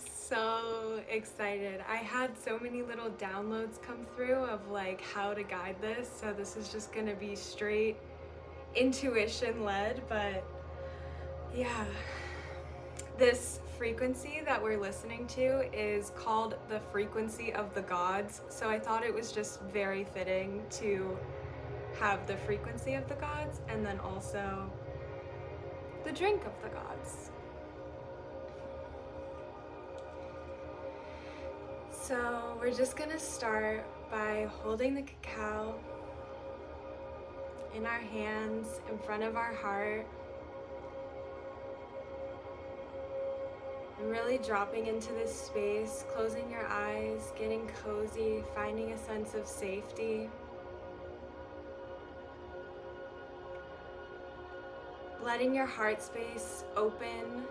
so excited. I had so many little downloads come through of like how to guide this, so this is just gonna be straight intuition led, but yeah. This frequency that we're listening to is called the frequency of the gods, so I thought it was just very fitting to have the frequency of the gods and then also the drink of the gods. So we're just gonna start by holding the cacao in our hands in front of our heart and really dropping into this space, closing your eyes, getting cozy, finding a sense of safety. Letting your heart space open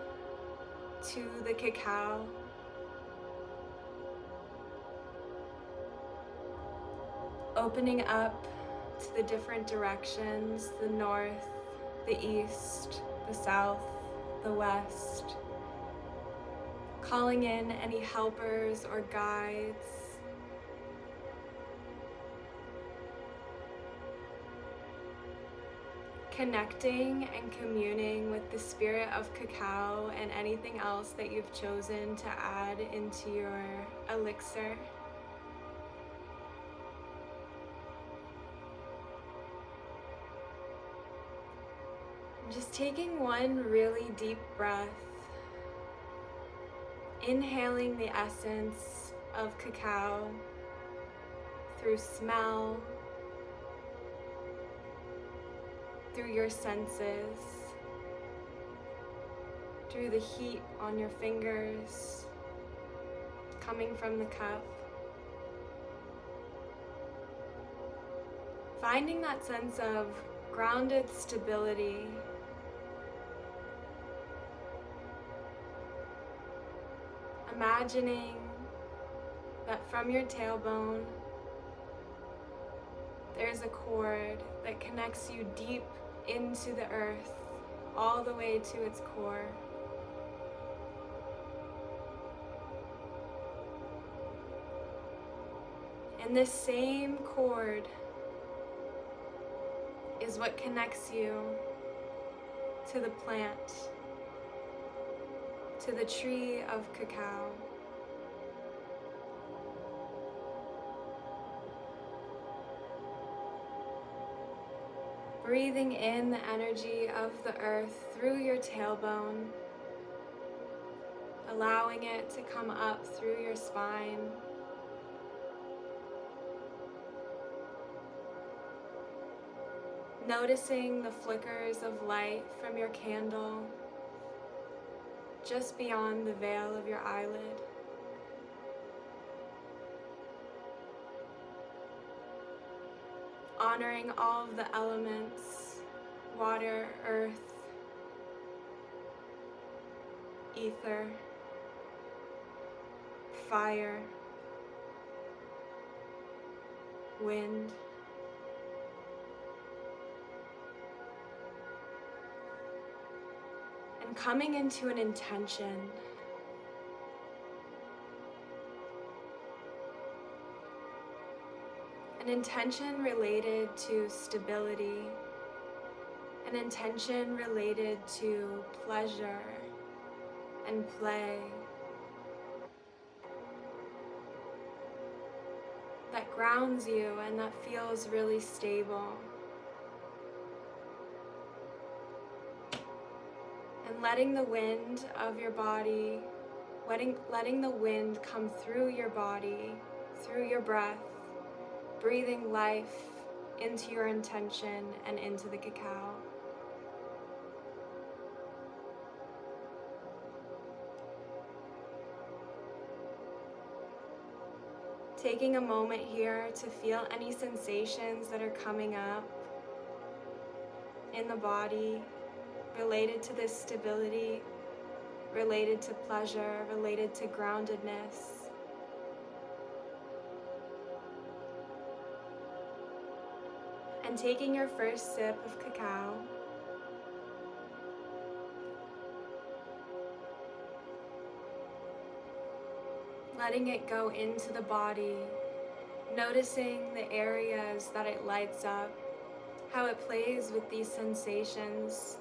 to the cacao. Opening up to the different directions, the north, the east, the south, the west. Calling in any helpers or guides. Connecting and communing with the spirit of cacao and anything else that you've chosen to add into your elixir. Just taking one really deep breath, inhaling the essence of cacao through smell, through your senses, through the heat on your fingers, coming from the cup. Finding that sense of grounded stability. Imagining that from your tailbone, there's a cord that connects you deep into the earth, all the way to its core. And this same cord is what connects you to the plant, to the tree of cacao. Breathing in the energy of the earth through your tailbone, allowing it to come up through your spine. Noticing the flickers of light from your candle just beyond the veil of your eyelid. Honoring all of the elements, water, earth, ether, fire, wind. And coming into an intention. An intention related to stability, an intention related to pleasure and play, that grounds you and that feels really stable. And letting the wind of your body, letting the wind come through your body, through your breath, breathing life into your intention and into the cacao. Taking a moment here to feel any sensations that are coming up in the body related to this stability, related to pleasure, related to groundedness. And taking your first sip of cacao, letting it go into the body, noticing the areas that it lights up, how it plays with these sensations.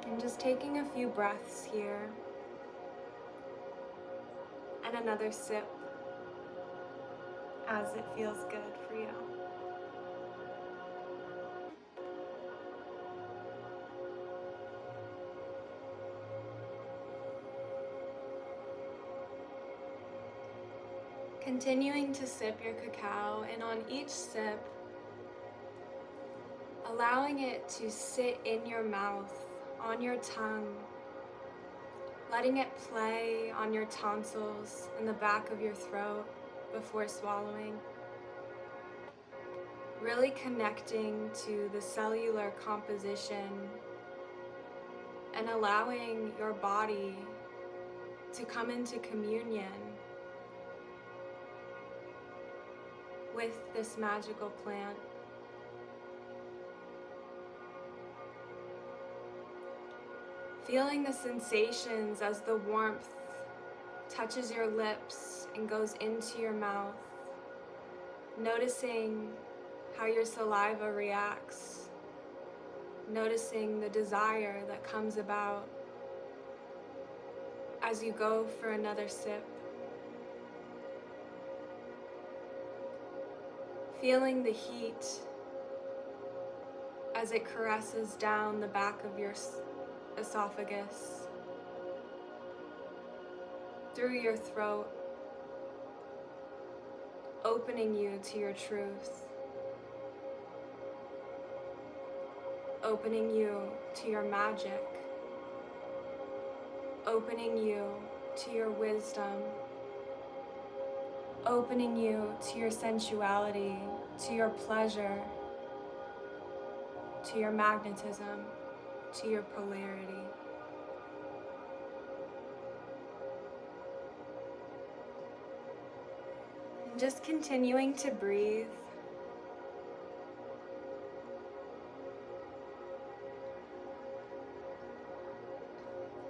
And just taking a few breaths here, and another sip as it feels good for you. Continuing to sip your cacao, and on each sip, allowing it to sit in your mouth, on your tongue, letting it play on your tonsils and the back of your throat before swallowing. Really connecting to the cellular composition and allowing your body to come into communion with this magical plant. Feeling the sensations as the warmth touches your lips and goes into your mouth. Noticing how your saliva reacts. Noticing the desire that comes about as you go for another sip. Feeling the heat as it caresses down the back of your esophagus, through your throat, opening you to your truth, opening you to your magic, opening you to your wisdom, opening you to your sensuality, to your pleasure, to your magnetism, to your polarity. And just continuing to breathe.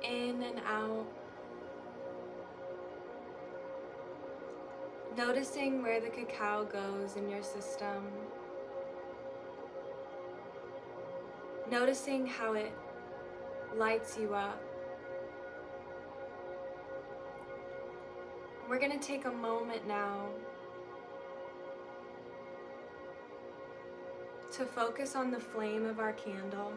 In and out. Noticing where the cacao goes in your system. Noticing how it lights you up. We're going to take a moment now to focus on the flame of our candle.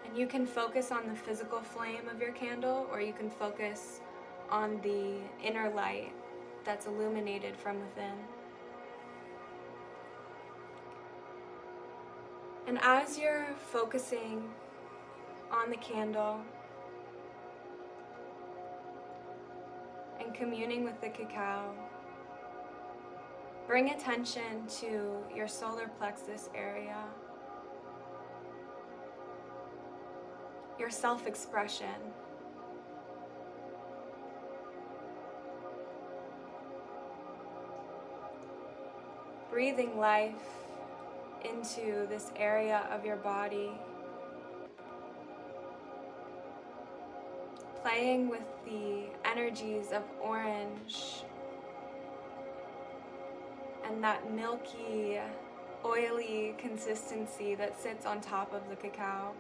And you can focus on the physical flame of your candle, or you can focus on the inner light that's illuminated from within. And as you're focusing on the candle and communing with the cacao, bring attention to your solar plexus area, your self-expression. Breathing life into this area of your body. Playing with the energies of orange and that milky, oily consistency that sits on top of the cacao.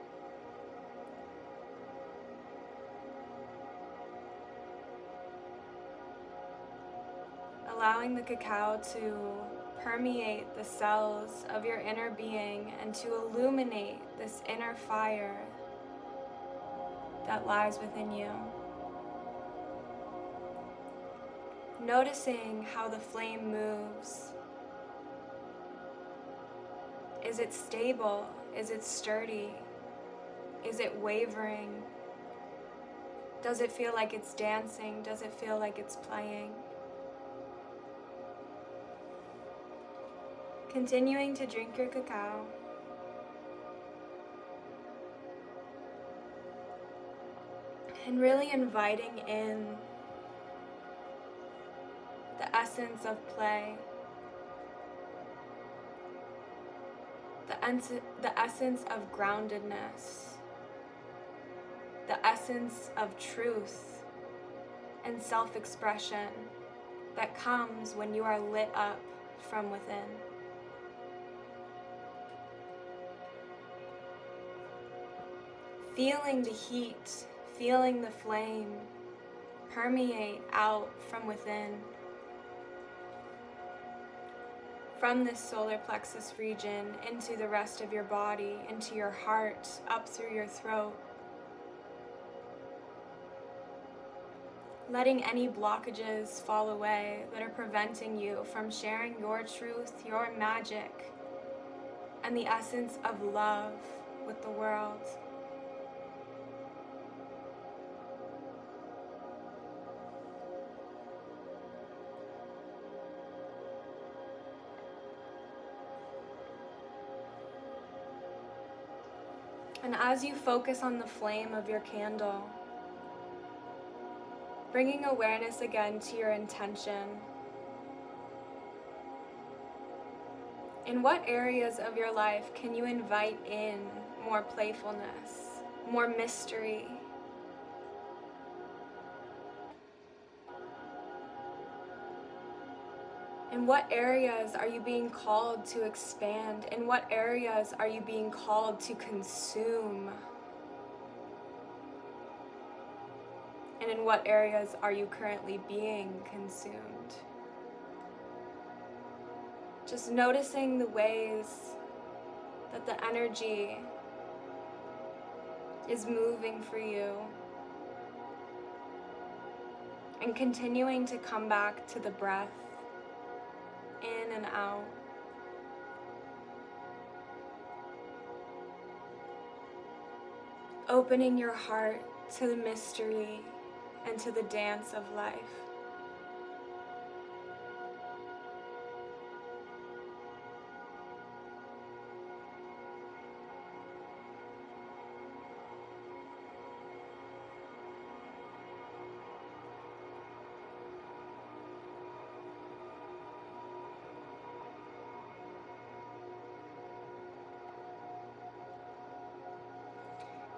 Allowing the cacao to permeate the cells of your inner being and to illuminate this inner fire that lies within you. Noticing how the flame moves. Is it stable? Is it sturdy? Is it wavering? Does it feel like it's dancing? Does it feel like it's playing? Continuing to drink your cacao. And really inviting in the essence of play, the essence of groundedness, the essence of truth and self-expression that comes when you are lit up from within. Feeling the heat, feeling the flame permeate out from within, from this solar plexus region into the rest of your body, into your heart, up through your throat. Letting any blockages fall away that are preventing you from sharing your truth, your magic, and the essence of love with the world. And as you focus on the flame of your candle, bringing awareness again to your intention. In what areas of your life can you invite in more playfulness, more mystery? In what areas are you being called to expand? In what areas are you being called to consume? And in what areas are you currently being consumed? Just noticing the ways that the energy is moving for you, and continuing to come back to the breath, in and out. Opening your heart to the mystery and to the dance of life.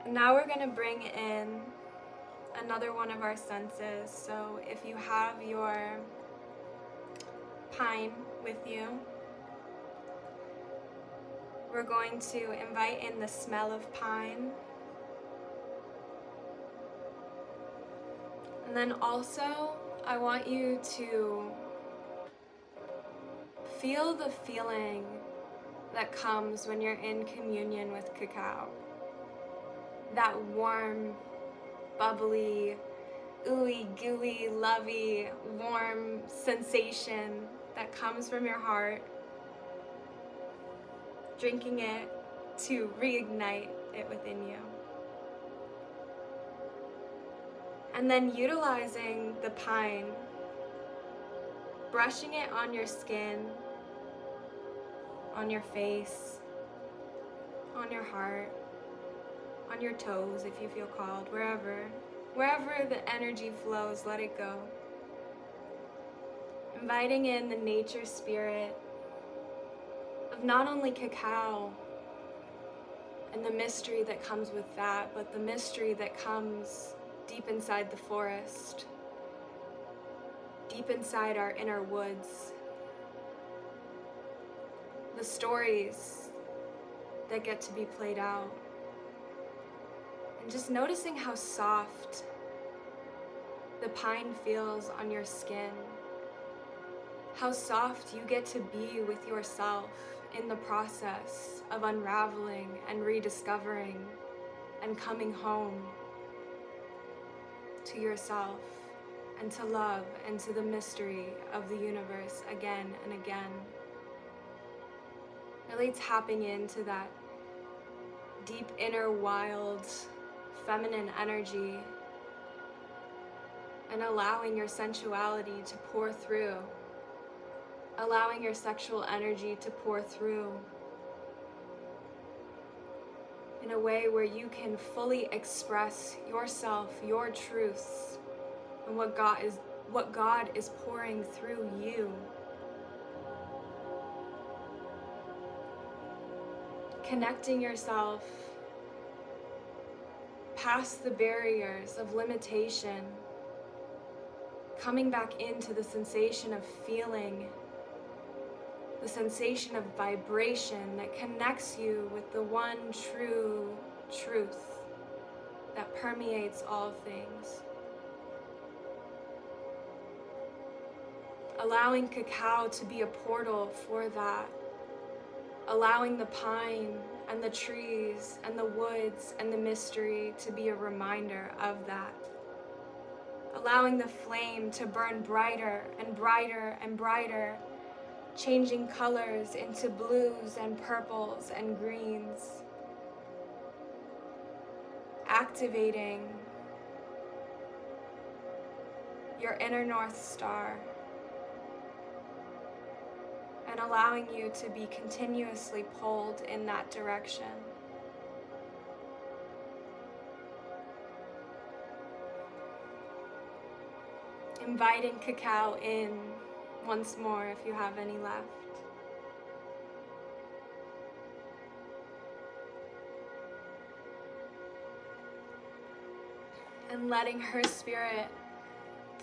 And now we're going to bring in another one of our senses. So if you have your pine with you, we're going to invite in the smell of pine. And then also, I want you to feel the feeling that comes when you're in communion with cacao. That warm, bubbly, ooey gooey, lovey, warm sensation that comes from your heart. Drinking it to reignite it within you. And then utilizing the pine, brushing it on your skin, on your face, on your heart, on your toes if you feel called, wherever the energy flows, let it go. Inviting in the nature spirit of not only cacao and the mystery that comes with that, but the mystery that comes deep inside the forest, deep inside our inner woods. The stories that get to be played out. And just noticing how soft the pine feels on your skin. How soft you get to be with yourself in the process of unraveling and rediscovering and coming home to yourself and to love and to the mystery of the universe again and again. Really tapping into that deep inner wild feminine energy and allowing your sensuality to pour through, allowing your sexual energy to pour through in a way where you can fully express yourself, your truths, and what God is pouring through you. connecting yourself past the barriers of limitation, coming back into the sensation of feeling, the sensation of vibration that connects you with the one true truth that permeates all things. Allowing cacao to be a portal for that. Allowing the pine and the trees and the woods and the mystery to be a reminder of that. Allowing the flame to burn brighter and brighter and brighter, changing colors into blues and purples and greens. Activating your inner North Star and allowing you to be continuously pulled in that direction. Inviting cacao in once more if you have any left. And letting her spirit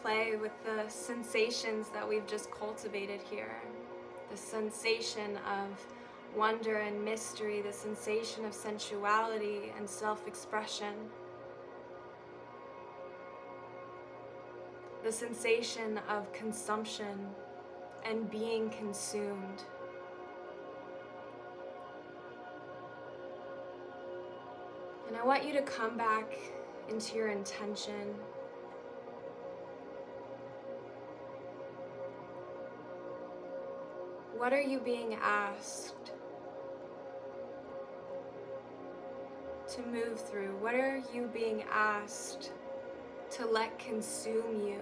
play with the sensations that we've just cultivated here. The sensation of wonder and mystery, the sensation of sensuality and self-expression. The sensation of consumption and being consumed. And I want you to come back into your intention. What are you being asked to move through? What are you being asked to let consume you?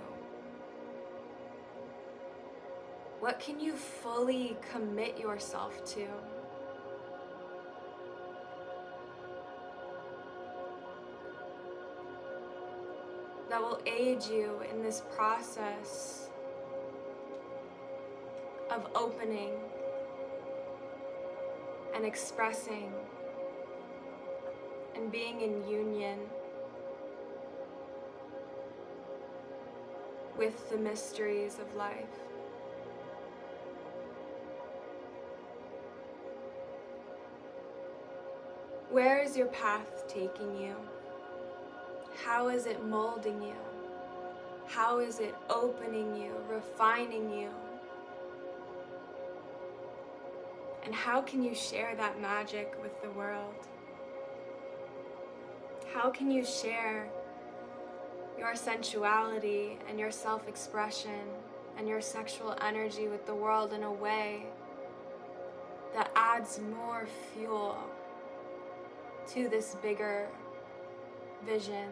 What can you fully commit yourself to? That will aid you in this process of opening and expressing and being in union with the mysteries of life. Where is your path taking you? How is it molding you? How is it opening you, refining you? And how can you share that magic with the world? How can you share your sensuality and your self-expression and your sexual energy with the world in a way that adds more fuel to this bigger vision?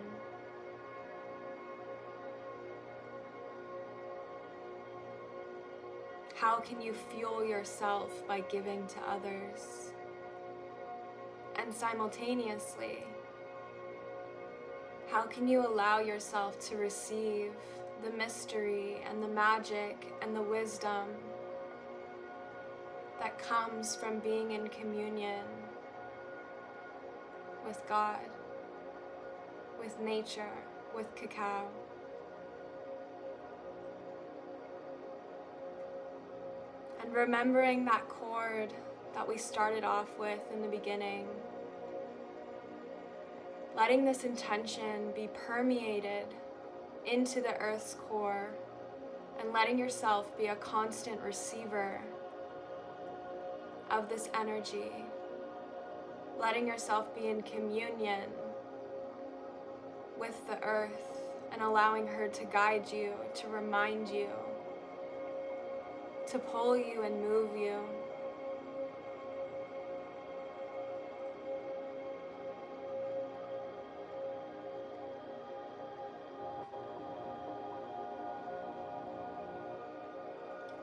How can you fuel yourself by giving to others? And simultaneously, how can you allow yourself to receive the mystery and the magic and the wisdom that comes from being in communion with God, with nature, with cacao? And remembering that chord that we started off with in the beginning, letting this intention be permeated into the earth's core and letting yourself be a constant receiver of this energy, letting yourself be in communion with the earth and allowing her to guide you, to remind you, to pull you and move you.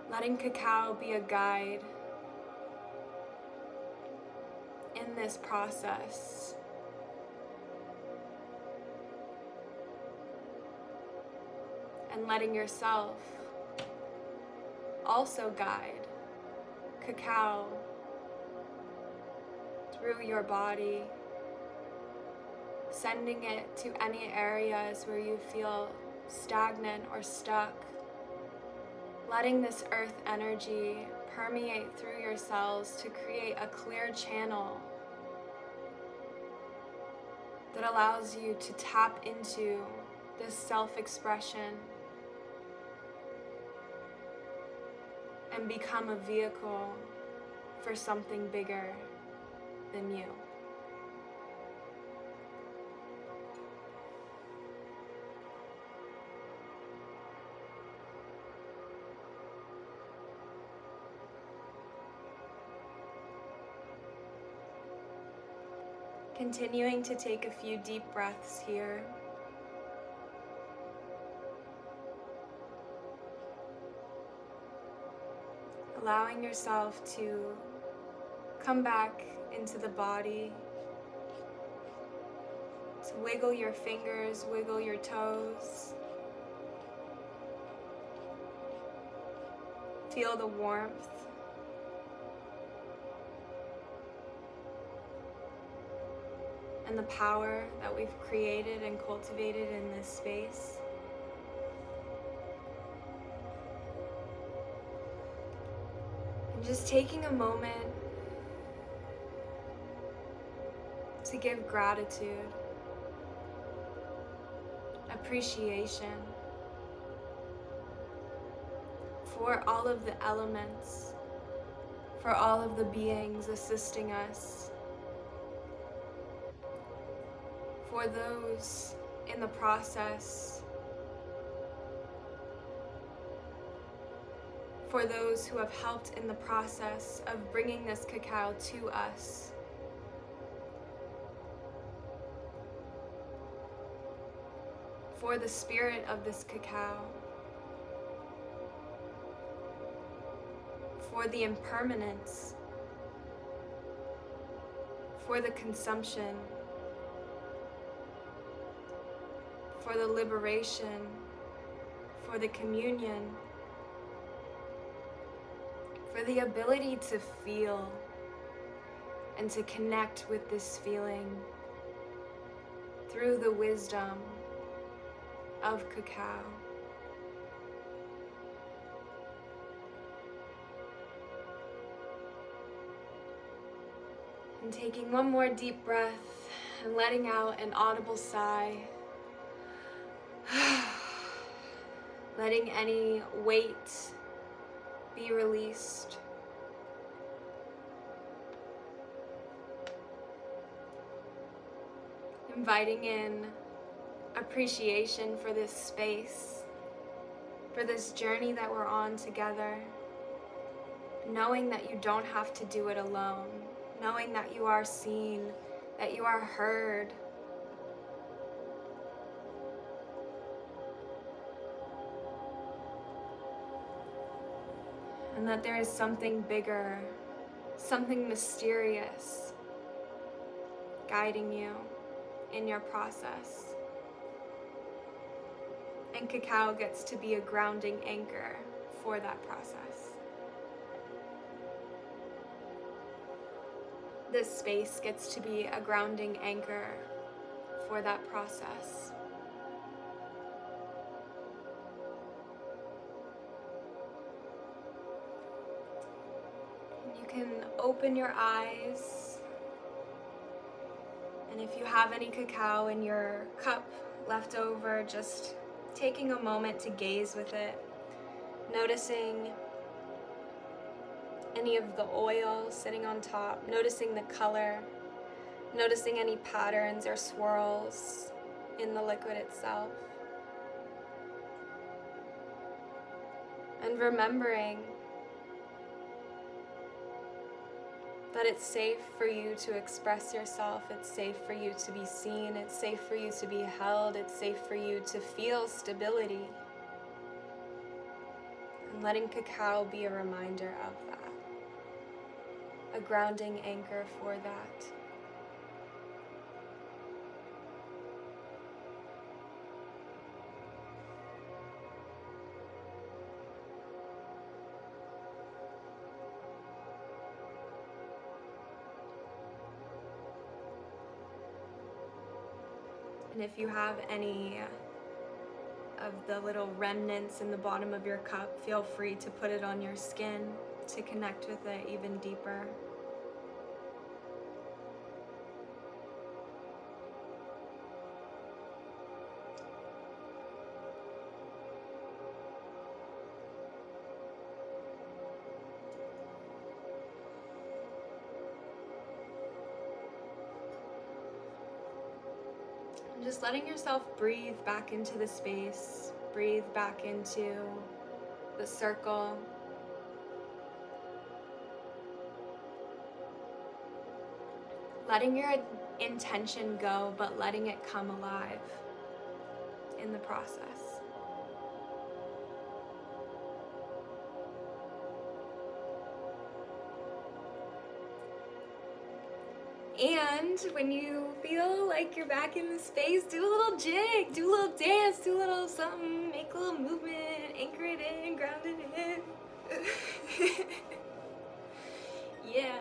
Letting cacao be a guide in this process. And letting yourself also guide cacao through your body, sending it to any areas where you feel stagnant or stuck, letting this earth energy permeate through your cells to create a clear channel that allows you to tap into this self-expression and become a vehicle for something bigger than you. Continuing to take a few deep breaths here. Allowing yourself to come back into the body, to wiggle your fingers, wiggle your toes. Feel the warmth. And the power that we've created and cultivated in this space. And just taking a moment to give gratitude, appreciation for all of the elements, for all of the beings assisting us, for those in the process, for those who have helped in the process of bringing this cacao to us. For the spirit of this cacao, for the impermanence, for the consumption, for the liberation, for the communion, for the ability to feel and to connect with this feeling through the wisdom of cacao. And taking one more deep breath and letting out an audible sigh. Letting any weight be released. Inviting in appreciation for this space, for this journey that we're on together. Knowing that you don't have to do it alone. Knowing that you are seen, that you are heard. And that there is something bigger, something mysterious guiding you in your process. And cacao gets to be a grounding anchor for that process. This space gets to be a grounding anchor for that process. You can open your eyes, and if you have any cacao in your cup left over, just taking a moment to gaze with it, noticing any of the oil sitting on top, noticing the color, noticing any patterns or swirls in the liquid itself. And remembering that it's safe for you to express yourself, it's safe for you to be seen, it's safe for you to be held, it's safe for you to feel stability. And letting cacao be a reminder of that. A grounding anchor for that. And if you have any of the little remnants in the bottom of your cup, feel free to put it on your skin to connect with it even deeper. Just letting yourself breathe back into the space, breathe back into the circle. Letting your intention go, but letting it come alive in the process. And when you feel like you're back in the space, do a little jig, do a little dance, do a little something, make a little movement, anchor it in, ground it in. Yeah.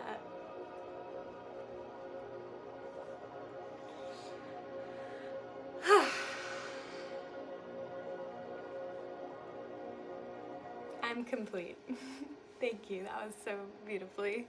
I'm complete. Thank you. That was so beautifully